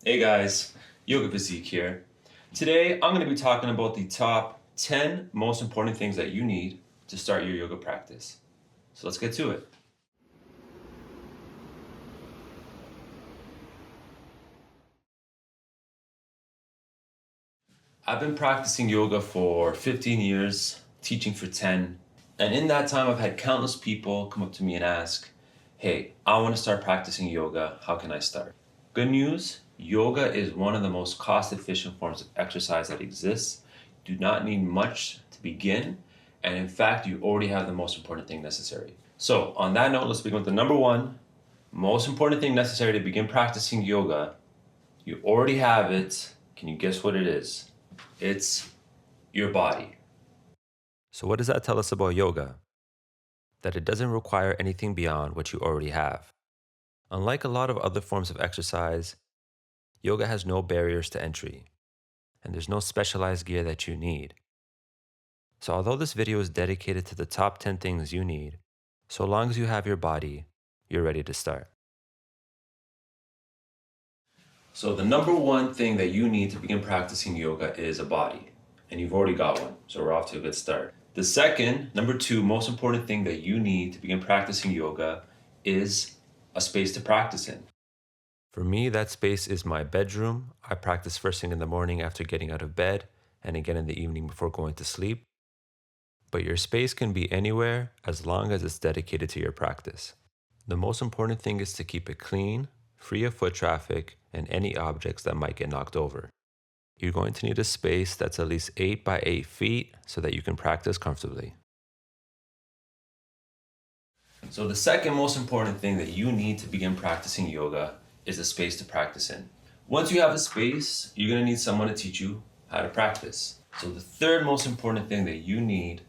Hey guys, Yoga Physique here. Today I'm going to be talking about the top 10 most important things that you need to start your yoga practice. So let's get to it. I've been practicing yoga for 15 years, teaching for 10, and in that time I've had countless people come up to me and ask, hey, I want to start practicing yoga, how can I start? Good news, yoga is one of the most cost-efficient forms of exercise that exists. You do not need much to begin, and in fact, you already have the most important thing necessary. So on that note, let's begin with the number one most important thing necessary to begin practicing yoga. You already have it. Can you guess what it is? It's your body. So what does that tell us about yoga? That it doesn't require anything beyond what you already have. Unlike a lot of other forms of exercise, yoga has no barriers to entry, and there's no specialized gear that you need. So although this video is dedicated to the top 10 things you need, so long as you have your body, you're ready to start. So the number one thing that you need to begin practicing yoga is a body, and you've already got one, so we're off to a good start. The second, number two, most important thing that you need to begin practicing yoga is a space to practice in. For me, that space is my bedroom. I practice first thing in the morning after getting out of bed, and again in the evening before going to sleep. But your space can be anywhere as long as it's dedicated to your practice. The most important thing is to keep it clean, free of foot traffic, and any objects that might get knocked over. You're going to need a space that's at least 8 by 8 feet so that you can practice comfortably. So the second most important thing that you need to begin practicing yoga is a space to practice in. Once you have a space, you're going to need someone to teach you how to practice. So the third most important thing that you need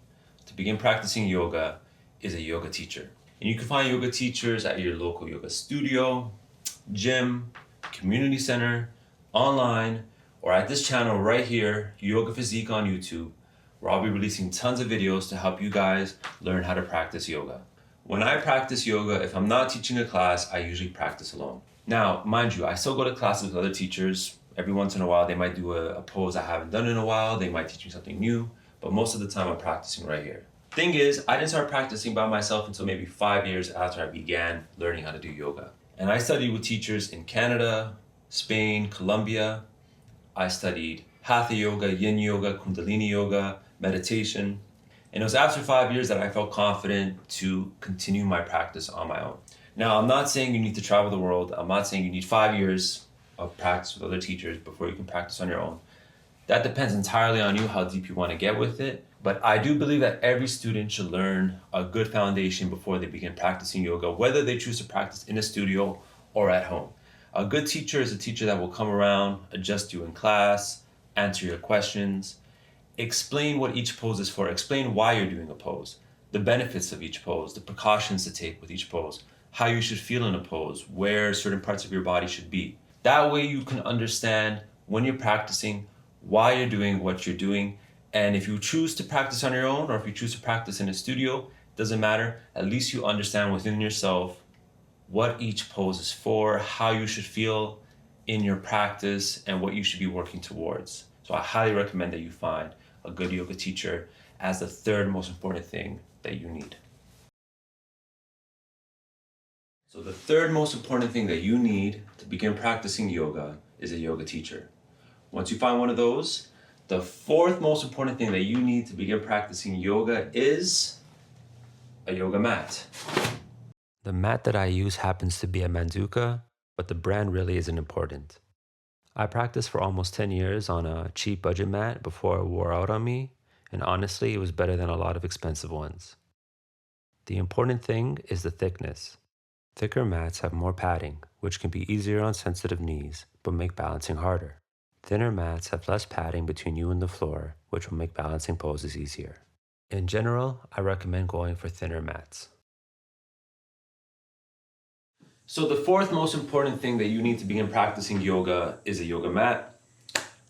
to begin practicing yoga is a yoga teacher. And you can find yoga teachers at your local yoga studio, gym, community center, online, or at this channel right here, Yoga Physique on YouTube, where I'll be releasing tons of videos to help you guys learn how to practice yoga. When I practice yoga, if I'm not teaching a class, I usually practice alone. Now, mind you, I still go to classes with other teachers. Every once in a while, they might do a pose I haven't done in a while. They might teach me something new, but most of the time I'm practicing right here. Thing is, I didn't start practicing by myself until maybe 5 years after I began learning how to do yoga. And I studied with teachers in Canada, Spain, Colombia. I studied Hatha yoga, yin yoga, kundalini yoga, meditation. And it was after 5 years that I felt confident to continue my practice on my own. Now, I'm not saying you need to travel the world. I'm not saying you need 5 years of practice with other teachers before you can practice on your own. That depends entirely on you, how deep you want to get with it. But I do believe that every student should learn a good foundation before they begin practicing yoga, whether they choose to practice in a studio or at home. A good teacher is a teacher that will come around, adjust you in class, answer your questions, explain what each pose is for, explain why you're doing a pose, the benefits of each pose, the precautions to take with each pose, how you should feel in a pose, where certain parts of your body should be. That way you can understand when you're practicing why you're doing what you're doing. And if you choose to practice on your own or if you choose to practice in a studio, doesn't matter. At least you understand within yourself what each pose is for, how you should feel in your practice, and what you should be working towards. So I highly recommend that you find a good yoga teacher as the third most important thing that you need. So the third most important thing that you need to begin practicing yoga is a yoga teacher. Once you find one of those, the fourth most important thing that you need to begin practicing yoga is a yoga mat. The mat that I use happens to be a Manduka, but the brand really isn't important. I practiced for almost 10 years on a cheap budget mat before it wore out on me, and honestly, it was better than a lot of expensive ones. The important thing is the thickness. Thicker mats have more padding, which can be easier on sensitive knees, but make balancing harder. Thinner mats have less padding between you and the floor, which will make balancing poses easier. In general, I recommend going for thinner mats. So the fourth most important thing that you need to begin practicing yoga is a yoga mat.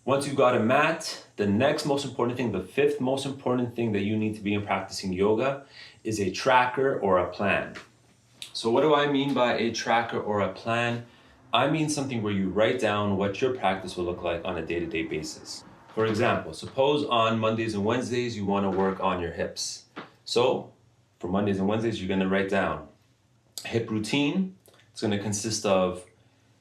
Once you've got a mat, the next most important thing, the fifth most important thing that you need to begin practicing yoga is a tracker or a plan. So what do I mean by a tracker or a plan? I mean something where you write down what your practice will look like on a day-to-day basis. For example, suppose on Mondays and Wednesdays you want to work on your hips. So for Mondays and Wednesdays, you're going to write down hip routine. It's going to consist of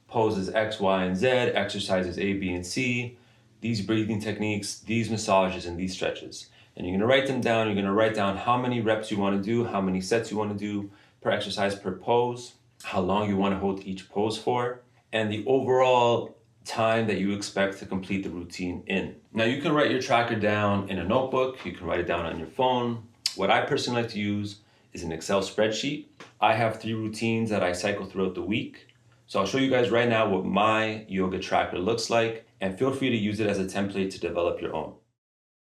poses X, Y, and Z, exercises A, B, and C, these breathing techniques, these massages, and these stretches. And you're going to write them down. You're going to write down how many reps you want to do, how many sets you want to do per exercise, per pose, how long you want to hold each pose for, and the overall time that you expect to complete the routine in. Now you can write your tracker down in a notebook, you can write it down on your phone. What I personally like to use is an Excel spreadsheet. I have 3 routines that I cycle throughout the week. So I'll show you guys right now what my yoga tracker looks like, and feel free to use it as a template to develop your own.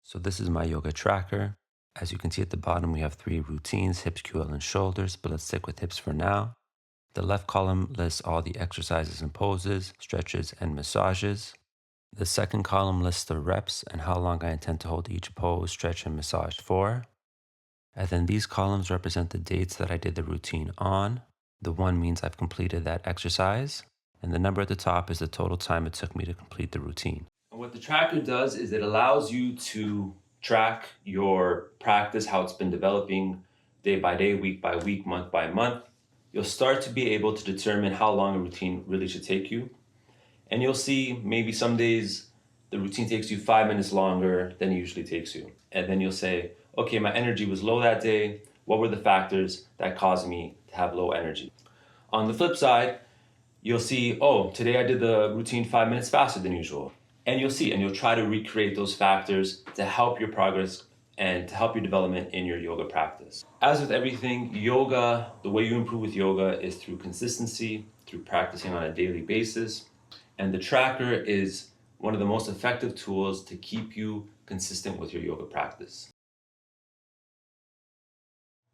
So this is my yoga tracker. As you can see at the bottom, we have 3 routines, hips, QL, and shoulders, but let's stick with hips for now. The left column lists all the exercises and poses, stretches, and massages. The second column lists the reps and how long I intend to hold each pose, stretch, and massage for. And then these columns represent the dates that I did the routine on. The 1 means I've completed that exercise, and the number at the top is the total time it took me to complete the routine. And what the tracker does is it allows you to track your practice, how it's been developing day by day, week by week, month by month. You'll start to be able to determine how long a routine really should take you. And you'll see maybe some days the routine takes you 5 minutes longer than it usually takes you. And then you'll say, okay, my energy was low that day. What were the factors that caused me to have low energy? On the flip side, you'll see, oh, today I did the routine 5 minutes faster than usual. And you'll see, and you'll try to recreate those factors to help your progress and to help your development in your yoga practice. As with everything, yoga, the way you improve with yoga is through consistency, through practicing on a daily basis. And the tracker is one of the most effective tools to keep you consistent with your yoga practice.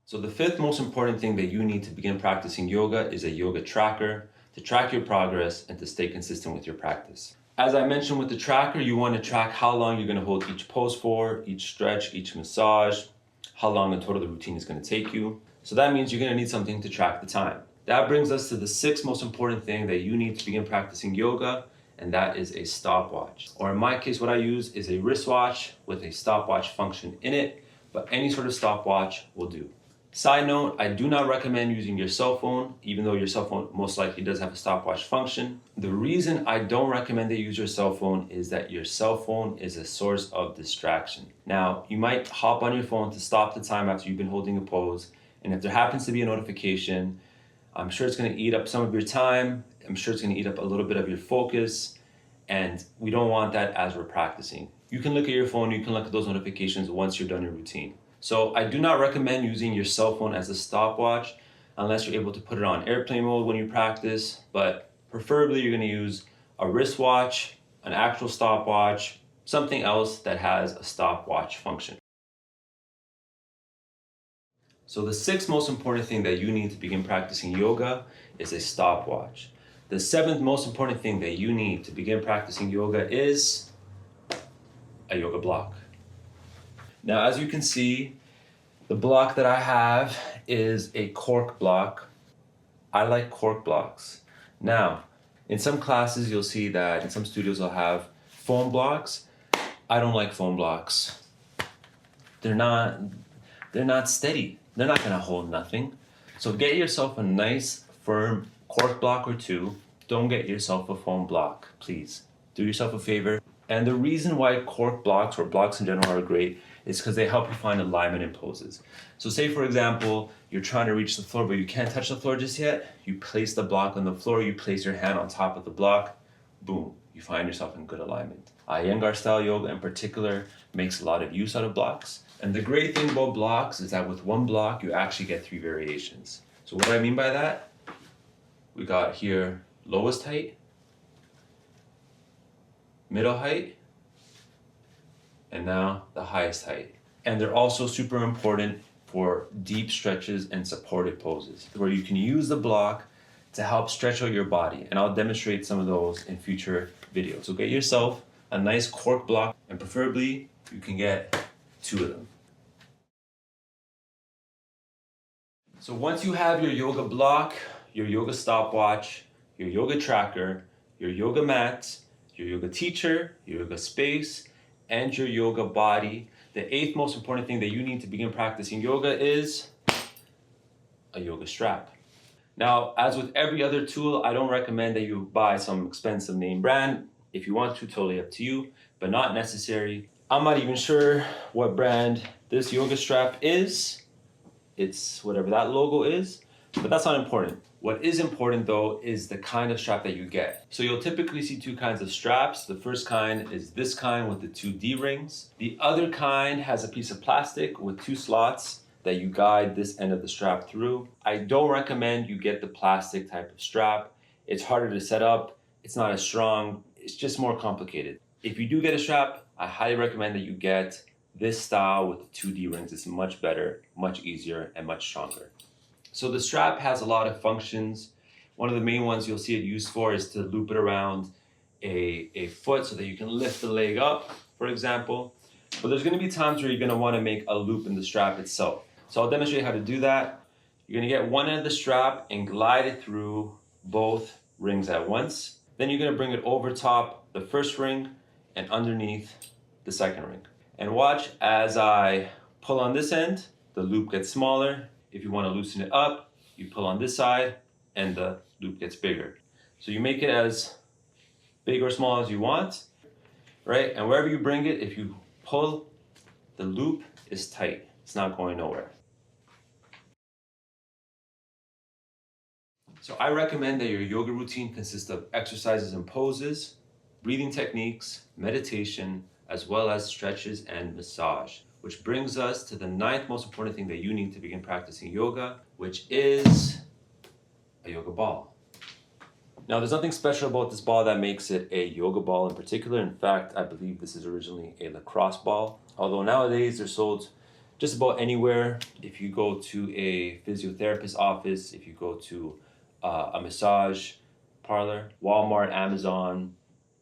So the 5th most important thing that you need to begin practicing yoga is a yoga tracker to track your progress and to stay consistent with your practice. As I mentioned with the tracker, you want to track how long you're going to hold each pose for, each stretch, each massage, how long in total the routine is going to take you. So that means you're going to need something to track the time. That brings us to the 6th most important thing that you need to begin practicing yoga, and that is a stopwatch. Or in my case, what I use is a wristwatch with a stopwatch function in it, but any sort of stopwatch will do. Side note, I do not recommend using your cell phone, even though your cell phone most likely does have a stopwatch function. The reason I don't recommend that you use your cell phone is that your cell phone is a source of distraction. Now, you might hop on your phone to stop the time after you've been holding a pose, and if there happens to be a notification, I'm sure it's going to eat up some of your time. I'm sure it's going to eat up a little bit of your focus, and we don't want that as we're practicing. You can look at your phone, you can look at those notifications once you're done your routine. So I do not recommend using your cell phone as a stopwatch unless you're able to put it on airplane mode when you practice, but preferably you're going to use a wristwatch, an actual stopwatch, something else that has a stopwatch function. So the 6th most important thing that you need to begin practicing yoga is a stopwatch. The 7th most important thing that you need to begin practicing yoga is a yoga block. Now, as you can see, the block that I have is a cork block. I like cork blocks. Now, in some classes, you'll see that in some studios they'll have foam blocks. I don't like foam blocks. They're not steady. They're not gonna hold nothing. So get yourself a nice, firm cork block or 2. Don't get yourself a foam block, please. Do yourself a favor. And the reason why cork blocks or blocks in general are great is because they help you find alignment in poses. So say, for example, you're trying to reach the floor, but you can't touch the floor just yet. You place the block on the floor, you place your hand on top of the block, boom, you find yourself in good alignment. Iyengar style yoga in particular makes a lot of use out of blocks. And the great thing about blocks is that with one block, you actually get 3 variations. So what do I mean by that? We got here lowest height, middle height, and now the highest height. And they're also super important for deep stretches and supported poses, where you can use the block to help stretch out your body. And I'll demonstrate some of those in future videos. So get yourself a nice cork block, and preferably you can get 2 of them. So once you have your yoga block, your yoga stopwatch, your yoga tracker, your yoga mat, your yoga teacher, your yoga space, and your yoga body. The eighth most important thing that you need to begin practicing yoga is a yoga strap. Now, as with every other tool, I don't recommend that you buy some expensive name brand. If you want to, totally up to you, but not necessary. I'm not even sure what brand this yoga strap is. It's whatever that logo is, but that's not important. What is important though is the kind of strap that you get. So you'll typically see two kinds of straps. The first kind is this kind with the two D rings. The other kind has a piece of plastic with two slots that you guide this end of the strap through. I don't recommend you get the plastic type of strap. It's harder to set up, it's not as strong, it's just more complicated. If you do get a strap, I highly recommend that you get this style with the 2D rings. It's much better, much easier, and much stronger. So the strap has a lot of functions. One of the main ones you'll see it used for is to loop it around a foot so that you can lift the leg up, for example. But there's gonna be times where you're gonna wanna make a loop in the strap itself. So I'll demonstrate how to do that. You're gonna get one end of the strap and glide it through both rings at once. Then you're gonna bring it over top the first ring and underneath the second ring. And watch as I pull on this end, the loop gets smaller. If you wanna loosen it up, you pull on this side and the loop gets bigger. So you make it as big or small as you want, right? And wherever you bring it, if you pull, the loop is tight. It's not going nowhere. So I recommend that your yoga routine consists of exercises and poses, breathing techniques, meditation, as well as stretches and massage, which brings us to the ninth most important thing that you need to begin practicing yoga, which is a yoga ball. Now, there's nothing special about this ball that makes it a yoga ball in particular. In fact, I believe this is originally a lacrosse ball, although nowadays they're sold just about anywhere. If you go to a physiotherapist's office, if you go to a massage parlor, Walmart, Amazon,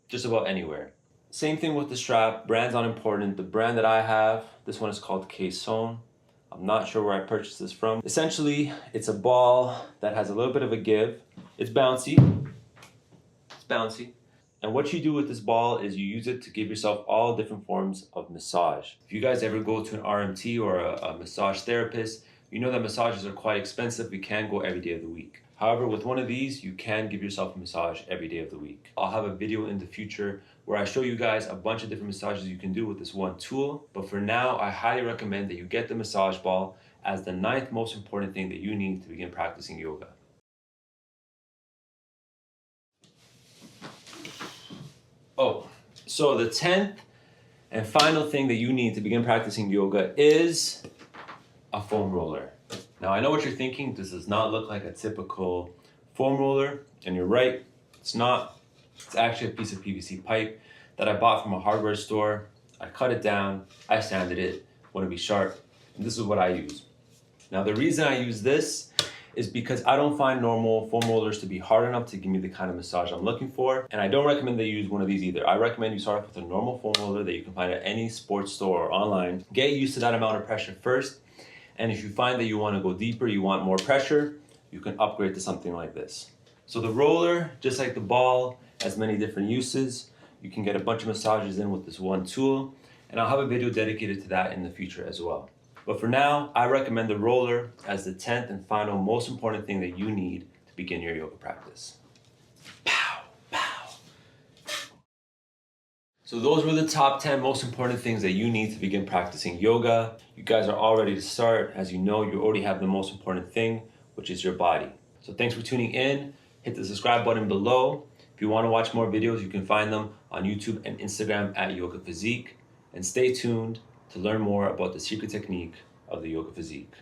just about anywhere. Same thing with the strap, brands aren't important. The brand that I have, this one is called K-Zone. I'm not sure where I purchased this from. Essentially, it's a ball that has a little bit of a give. It's bouncy. And what you do with this ball is you use it to give yourself all different forms of massage. If you guys ever go to an RMT or a massage therapist, you know that massages are quite expensive. We can't go every day of the week. However, with one of these, you can give yourself a massage every day of the week. I'll have a video in the future where I show you guys a bunch of different massages you can do with this one tool. But for now, I highly recommend that you get the massage ball as the ninth most important thing that you need to begin practicing yoga. Oh, so the 10th and final thing that you need to begin practicing yoga is a foam roller. Now, I know what you're thinking. This does not look like a typical foam roller, and you're right, it's not. It's actually a piece of PVC pipe that I bought from a hardware store. I cut it down, I sanded it, want to be sharp, and this is what I use. Now, the reason I use this is because I don't find normal foam rollers to be hard enough to give me the kind of massage I'm looking for, and I don't recommend that you use one of these either. I recommend you start off with a normal foam roller that you can find at any sports store or online. Get used to that amount of pressure first, and if you find that you want to go deeper, you want more pressure, you can upgrade to something like this. So the roller, just like the ball, has many different uses. You can get a bunch of massages in with this one tool, and I'll have a video dedicated to that in the future as well. But for now, I recommend the roller as the 10th and final most important thing that you need to begin your yoga practice. Pow, pow. So those were the top 10 most important things that you need to begin practicing yoga. You guys are all ready to start. As you know, you already have the most important thing, which is your body. So thanks for tuning in. Hit the subscribe button below. If you want to watch more videos, you can find them on YouTube and Instagram at yogaphysique. And stay tuned to learn more about the secret technique of the yoga physique.